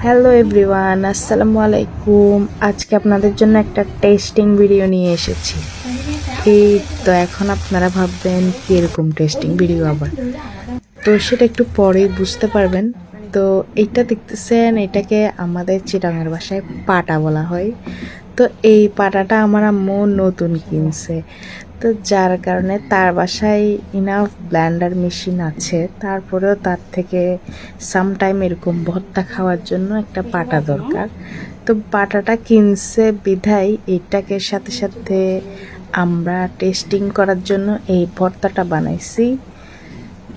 Hello everyone, আসসালামু আলাইকুম। আজকে আপনাদের জন্য একটা টেস্টিং ভিডিও নিয়ে এসেছি। এই তো এখন আপনারা ভাববেন কীরকম টেস্টিং ভিডিও আবার, তো সেটা একটু পরেই বুঝতে পারবেন। তো এইটা দেখতেছেন, এটাকে আমাদের চিটাঙের ভাষায় পাটা বলা হয়। তো এই পাটাটা আমার আম্মু নতুন কিনছে, তো যার কারণে তার বাসায় ইনাফ ব্লেন্ডার মেশিন আছে, তারপরেও তার থেকে সামটাইম এরকম ভর্তা খাওয়ার জন্য একটা পাটা দরকার। তো পাটাটা কিনছে বিধায় এটাকে সাথে সাথে আমরা টেস্টিং করার জন্য এই ভর্তাটা বানাইছি।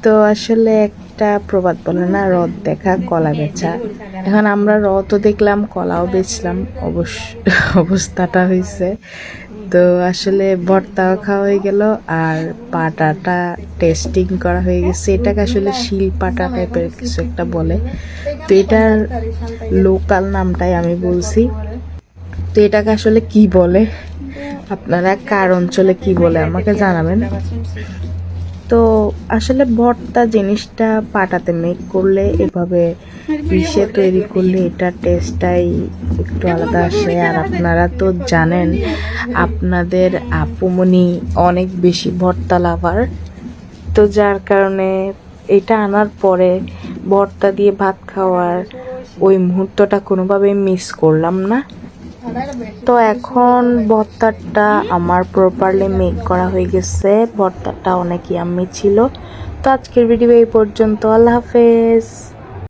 তো আসলে একটা প্রবাদ বলে না, রদ দেখা কলা বেচা। এখন আমরা রদও দেখলাম, কলাও বেচলাম, অবস্থাটা হয়েছে। তো আসলে ভর্তাও খাওয়া হয়ে গেল আর পাটাটা টেস্টিং করা হয়ে গেছে। এটাকে আসলে শিল পাটা টাইপের কিছু একটা বলে, তো এটার লোকাল নামটাই আমি বলছি। তো এটাকে আসলে কি বলে, আপনারা কার অঞ্চলে কি বলে আমাকে জানাবেন। তো আসলে ভর্তা জিনিসটা পাটাতে মেক করলে, এভাবে পিষে তৈরি করলে এটার টেস্টটাই একটু আলাদা আসে। আর আপনারা তো জানেন আপনাদের আপুমনি অনেক বেশি ভর্তা লাভার, তো যার কারণে এটা আনার পরে ভর্তা দিয়ে ভাত খাওয়ার ওই মুহূর্তটা কোনোভাবেই মিস করলাম না। তো এখন ভর্তাটা আমার প্রপারলি মেক করা হয়ে গেছে, ভর্তাটা অনেক ইয়াম্মি ছিল। তো আজকের ভিডিও এই পর্যন্ত, আল্লাহ হাফেজ।